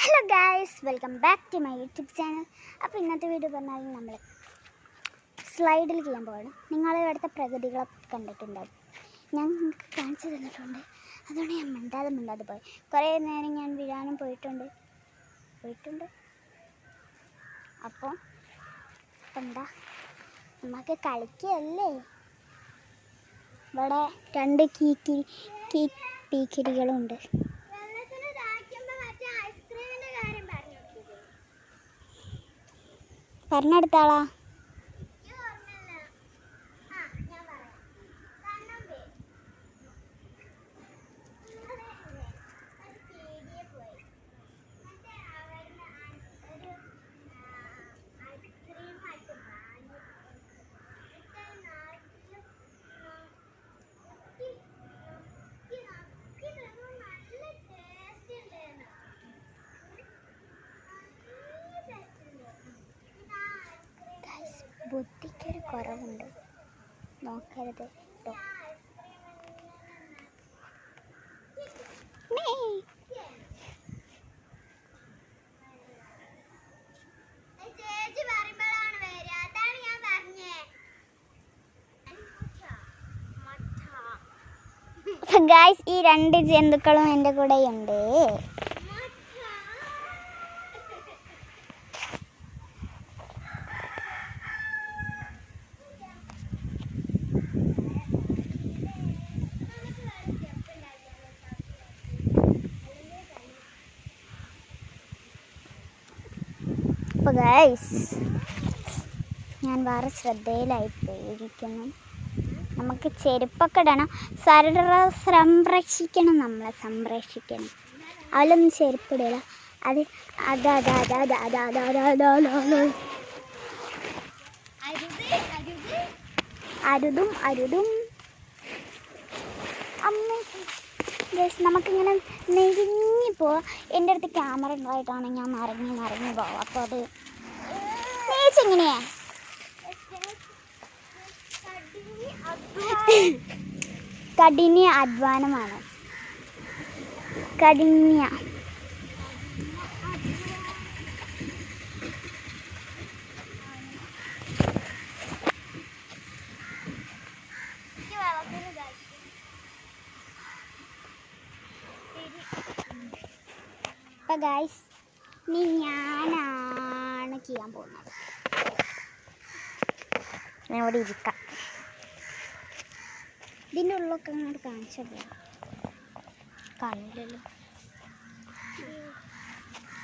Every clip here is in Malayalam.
Hello guys, welcome back to my YouTube channel. അപ്പോൾ ഇന്നത്തെ വീഡിയോ പറഞ്ഞാൽ നമ്മൾ സ്ലൈഡിൽ ചെയ്യാൻ പോകണം. നിങ്ങൾ ഇവിടുത്തെ പ്രകൃതികളൊക്കെ കണ്ടിട്ടുണ്ടാവും. ഞാൻ നിങ്ങൾക്ക് കാണിച്ചു തന്നിട്ടുണ്ട്. അതുകൊണ്ട് ഞാൻ മിണ്ടാതെ പോയി. കുറേ നേരം ഞാൻ വീഴാനും പോയിട്ടുണ്ട്. അപ്പോൾ എന്താ നമുക്ക് കളിക്കുകയല്ലേ. ഇവിടെ രണ്ട് പീക്കിരികളുണ്ട്. പറഞ്ഞെടുത്താളാ. ബുദ്ധിക്കൊരു കുറവുണ്ട്, നോക്കരുത് കേട്ടോ. ഗായ്സ്, ഈ രണ്ട് ജന്തുക്കളും എൻ്റെ കൂടെയുണ്ട്. അപ്പോൾ ഗൈസ്, ഞാൻ വേറെ ശ്രദ്ധയിലായിപ്പോയിരിക്കുന്നു. നമുക്ക് ചെരുപ്പൊക്കെ ഇടണം, നമ്മളെ സംരക്ഷിക്കണം. അതിലൊന്നും ചെരുപ്പിടില്ല. അരുതും അമ്മ. നമുക്കിങ്ങനെ നെരിഞ്ഞു പോവാം. എൻ്റെ അടുത്ത് ക്യാമറ ഉണ്ടായിട്ടാണ് ഞാൻ മറിഞ്ഞു പോവാം. അപ്പോൾ അത് എങ്ങനെയാ കഠിന അധ്വാനമാണ്. അപ്പോൾ ഗൈസ്, ഇനി ഞാനാണ് ചെയ്യാൻ പോകുന്നത്. ഞാൻ ഇവിടെ ഇരിക്കാം. ഇതിൻ്റെ ഉള്ളൊക്കെ അങ്ങോട്ട് കാണിച്ചല്ലോ. കാണില്ലല്ലോ.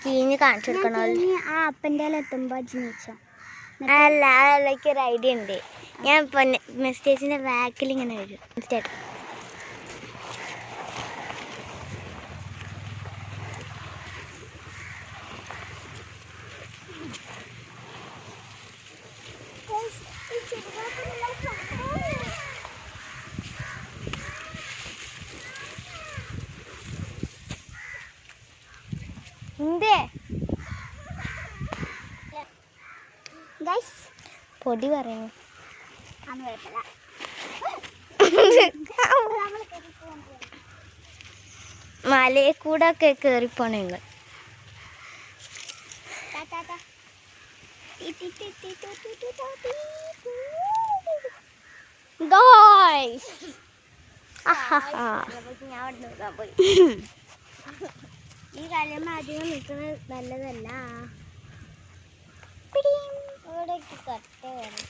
കീഞ്ഞ് കാണിച്ചു കൊടുക്കണോ? ആ അപ്പൻ്റെ എത്തുമ്പോൾ ജനിച്ചോ? അല്ല, അതിലേക്ക് ഒരു ഐഡിയ ഉണ്ട്. ഞാൻ ഇപ്പോൾ മെസ്സേജിൻ്റെ ബാക്കിൽ ഇങ്ങനെ വരും. പൊടി പറയുന്നു. മലയെ കൂടെ ഒക്കെ കയറിപ്പോണ ഈ കാലം അധികം നിൽക്കുന്നത് നല്ലതല്ല. ഇവിടേക്ക് കട്ട വേണം.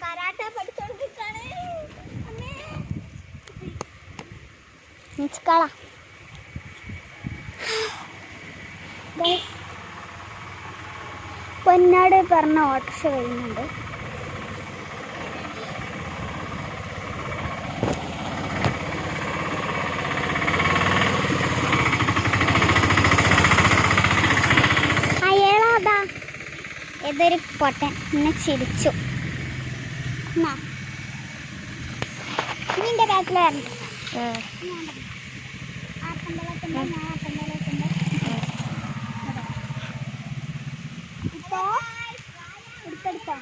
കരാട്ട പഠിച്ചോണ്ടിരിക്കാണ്. പൊന്നാട് പറഞ്ഞ ഓട്ടോറിക്ഷ വരുന്നുണ്ട്. ഏതൊരു പൊട്ടൻ എന്നെ ചിരിച്ചു. നിന്റെ ബാക്കിൽ വരണ്ട. എടുത്തെടുത്തോ?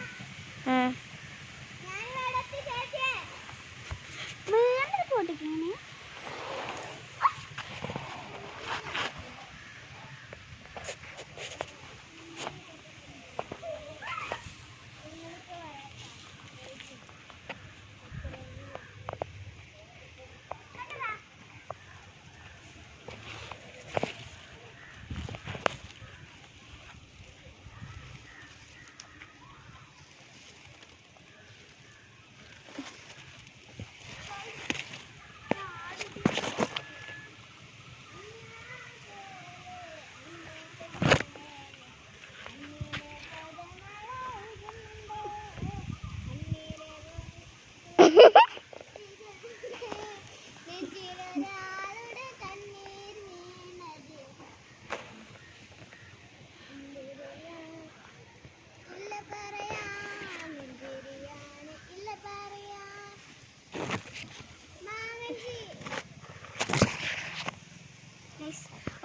വീണ്ടും പൊട്ടിക്കണേ.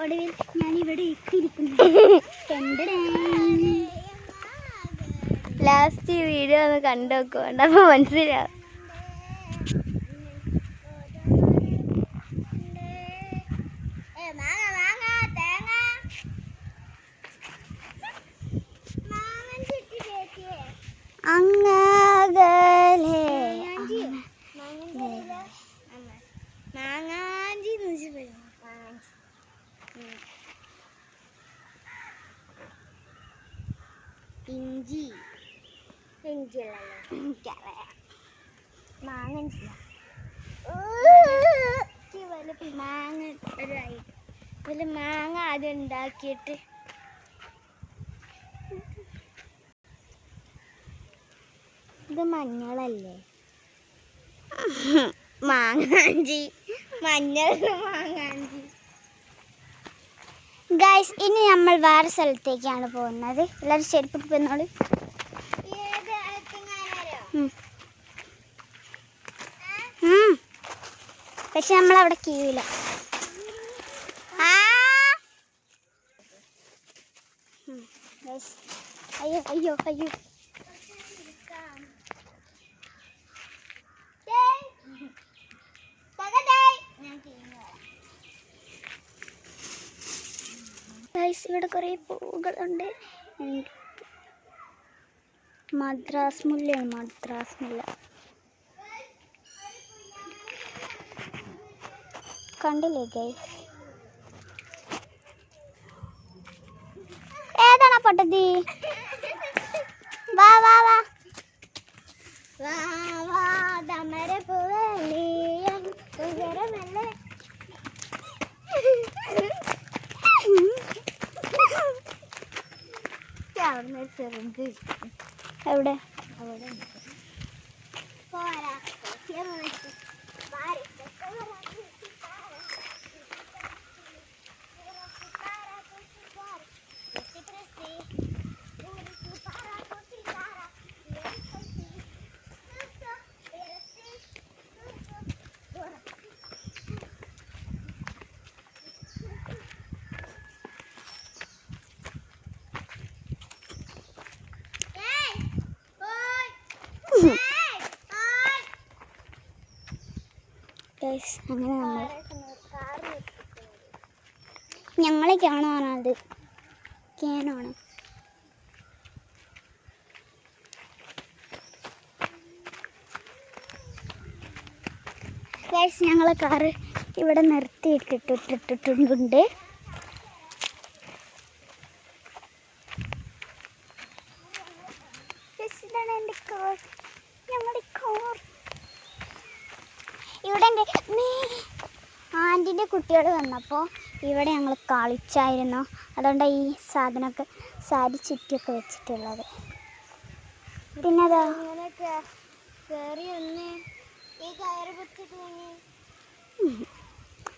ഒടുവിൽ ഞാനിവിടെ എത്തിയിരിക്കുന്നു. ലാസ്റ്റ് ഈ വീഡിയോ ഒന്ന് കണ്ടു നോക്കുന്നുണ്ട്, അപ്പോൾ മനസ്സിലാവും. അങ്ങകലെ മാങ്ങാഞ്ചി ഇഞ്ചി ഇഞ്ചിയല്ലല്ലോ എനിക്കറിയാം. മാങ്ങ മാങ്ങ ഒരു മാങ്ങ ആദ്യം ഉണ്ടാക്കിയിട്ട് ഇത് മഞ്ഞളല്ലേ? മാങ്ങാഞ്ചി, മഞ്ഞൾ മാങ്ങാഞ്ചി. ഗൈസ്, ഇനി നമ്മൾ വേറെ സ്ഥലത്തേക്കാണ് പോകുന്നത്. എല്ലാവരും ചെരുപ്പിട്ട് പോന്നോളൂ. പക്ഷെ നമ്മളവിടെ കീഴില്ല. അയ്യോ അയ്യോ അയ്യോ. ഗൈസ്, ഇവിടെ കുറേ പൂവുകളുണ്ട്. മദ്രാസ് മുല്ലയാണ്, മദ്രാസ് മുല്ല. കണ്ടില്ലേ ഗൈസ്? ഏതാണ് പൊട്ടത്തി? വാ വാ വാ വാ തമര പൂവലിയം കുതിരമല്ലേ. എവിടെ? അങ്ങനെ ഞങ്ങളെ കാണാനത് ക്യാനാണ്. ഞങ്ങളെ കാറ് ഇവിടെ നിർത്തിയിട്ടിട്ടുണ്ട്. ഇതാണ് എൻ്റെ കാർ, ഞങ്ങളുടെ കാർ. ഇവിടെ ആൻറ്റിൻ്റെ കുട്ടികൾ വന്നപ്പോൾ ഇവിടെ ഞങ്ങൾ കളിച്ചായിരുന്നു. അതുകൊണ്ട് ഈ സാധനമൊക്കെ സാരി ചുറ്റിയൊക്കെ വെച്ചിട്ടുള്ളത്. പിന്നെ അതാ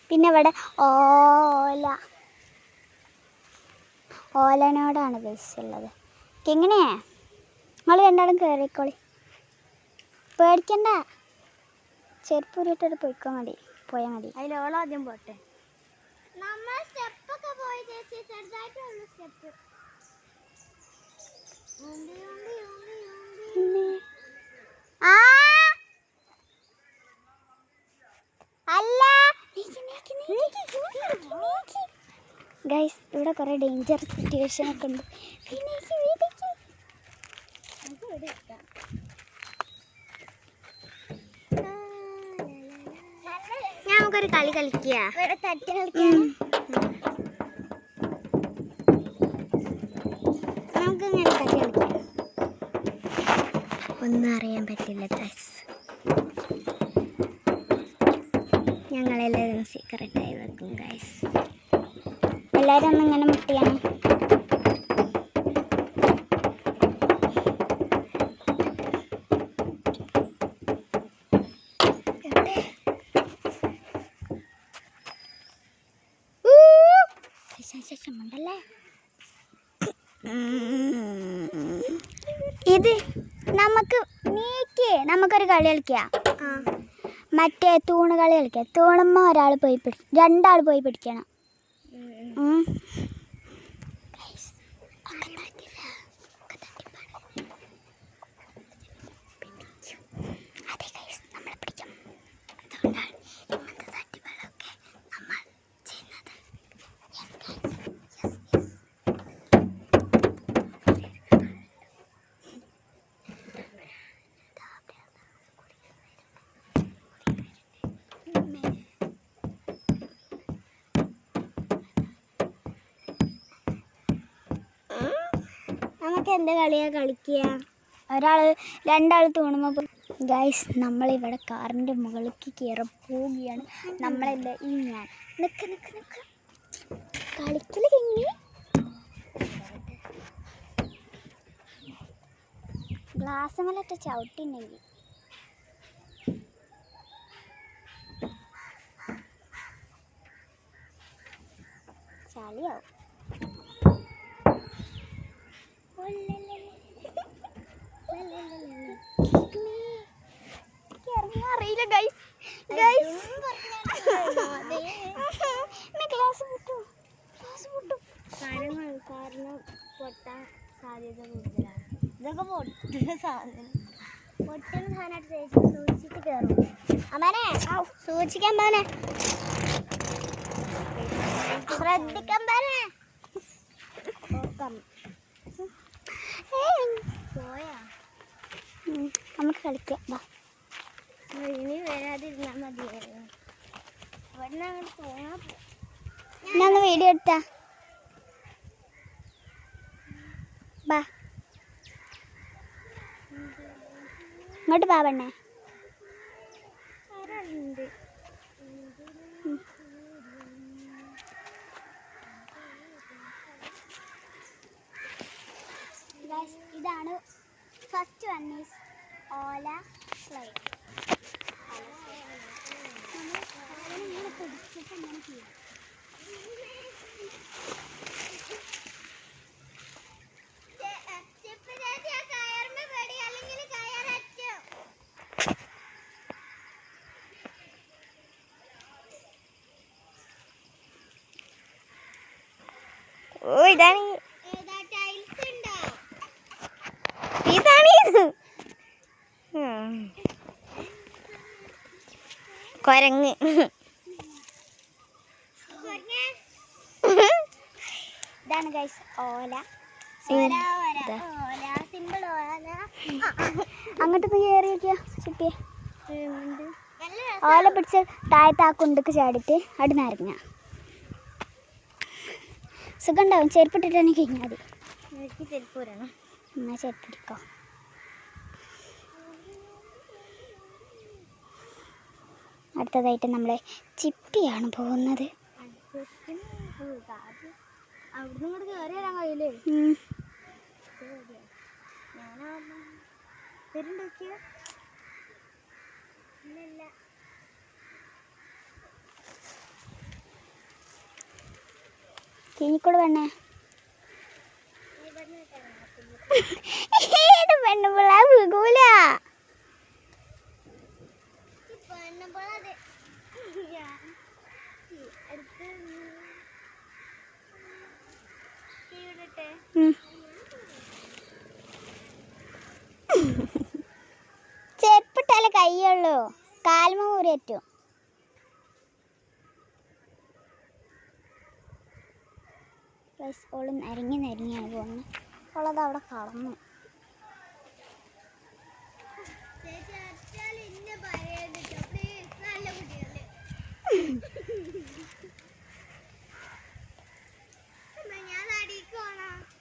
പിന്നെ ഇവിടെ ഓലനോടാണ് ബസ്സുള്ളത്. എങ്ങനെയാ നിങ്ങൾ രണ്ടാളും കയറിക്കോളി, പേടിക്കണ്ട. ചെരുപ്പ് ഊരിയിട്ടൊരു പോയാൽ മതി. അതിലോളാദ്യം പോട്ടെ. ഗൈസ്, ഇവിടെ കുറേ ഡേഞ്ചർ സിറ്റുവേഷൻ ഒക്കെ ഉണ്ട്. നമുക്കൊരു കളി കളിക്കുക, തട്ടി കളിക്കാൻ. നമുക്കിങ്ങനെ കളി കളിക്കാം. ഒന്നും അറിയാൻ പറ്റില്ല ഗൈസ്. ഞങ്ങളെല്ലാവരും സീക്രട്ടായി വെക്കും ഗൈസ്. എല്ലാവരും ഒന്നിങ്ങനെ മുട്ടിയാണ്. ഉണ്ടല്ലേ ഇത് നമുക്കൊരു കളി കളിക്കാം. മറ്റേ തൂണ് കളി കളിക്കാം. തൂണുമ്മ രണ്ടാൾ പോയി പിടിക്കണം. നമുക്ക് എന്താ കളിയാ കളിക്കുക? രണ്ടാൾ തൂണുമ്പോൾ ഗൈസ് നമ്മളിവിടെ കാറിൻ്റെ മുകളിലേക്ക് കയറി പോവുകയാണ്. നമ്മളല്ല ഈ ഞാൻ നിക്ക് കളിക്കൽ കഴിഞ്ഞ് ഗ്ലാസ് മേലിട്ട് ചവിട്ടിണ്ടെങ്കിൽ ചളിയാവും. അറിയില്ല ക്ലാസ് പൊട്ടും കാരണം പൊട്ടാൻ സാധ്യത കൂടുതലാണ്. ഇതൊക്കെ പൊട്ടുന്ന സാധനമായിട്ട് സൂക്ഷിച്ചിട്ട് കയറും. അമ്മനെ സൂക്ഷിക്കാൻ പോനെ, ശ്രദ്ധിക്കാൻ പോനെ. പോയാ നമുക്ക് കളിക്കാം. ഇനി വരാതിരുന്നാൽ മതിയായിരുന്നു. ഇവിടെ അങ്ങോട്ട് പോയാൽ ഞാൻ വീഡിയോ എടുത്താ ബാ ഇങ്ങോട്ട് ബാ പെണ്ണേ. ആരാളുണ്ട്? ഇതാണ് first one is Ola slide. ഇങ്ങനെ പിടിച്ചിട്ട് ഇങ്ങനെ ചെയ്യാം. ഓ ഇതാണ് കൊരങ്ങ്. ഇതാണ് ഗൈസ് ഓല. അങ്ങോട്ട് കയറി നോക്കിയാ ചിപ്പിയെ. ഓല പിടിച്ച് താഴത്തെ ആ കുണ്ടക്ക് ചാടിയിട്ട് അവിടെ നിറങ്ങ സുഖം ഉണ്ടാവും. ചെരുപ്പിട്ടിട്ട് തന്നെ കഴിഞ്ഞാൽ മതി. എനിക്ക് ചെരുപ്പ് വരണം. എന്നാൽ ചെരുപ്പിടിക്കോ. അടുത്തതായിട്ട് നമ്മൾ ചിപ്പിയാണ് പോകുന്നത്. അവിടുന്ന് ഇങ്ങോട്ട് കയറി വരാൻ കഴിയില്ലേ? വരുന്നുണ്ടോക്കിയ കിഞ്ഞിക്കൂടെ പെണ്ണേ. ഏത് പെണ്ണുപിള്ള വീകൂല. ചെരുപ്പിട്ടാലേ കയ്യുള്ളൂ, കാൽമ ഊരേറ്റും. ഓള് നരങ്ങിയാണ് പോകുന്നത്. ഓളത് അവിടെ കളന്നു.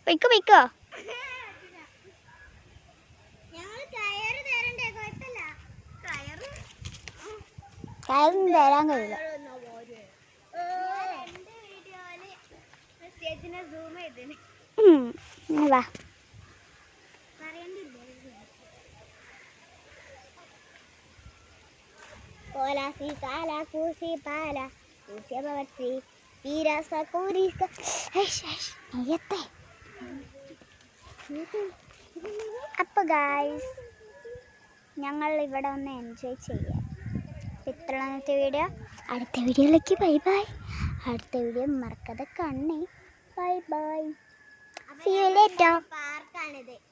പൊയ്ക്കോ കയറൊന്നും തരാൻ കഴിയില്ല. വാ Kolasi kala kusi pala kusi babatsi pirasa kuriska. നെയ്യത്തെ. അപ്പോൾ ഗായ്സ് ഞങ്ങൾ ഇവിടെ ഒന്ന് എൻജോയ് ചെയ്യാം. ഇത്രയാണ് ഇന്നത്തെ വീഡിയോ. അടുത്ത വീഡിയോയിലേക്ക് ബൈ ബൈ. അടുത്ത വീഡിയോ മറക്കാതെ കാണണേ. Bye bye. See you later. പാർക്കാണിത്.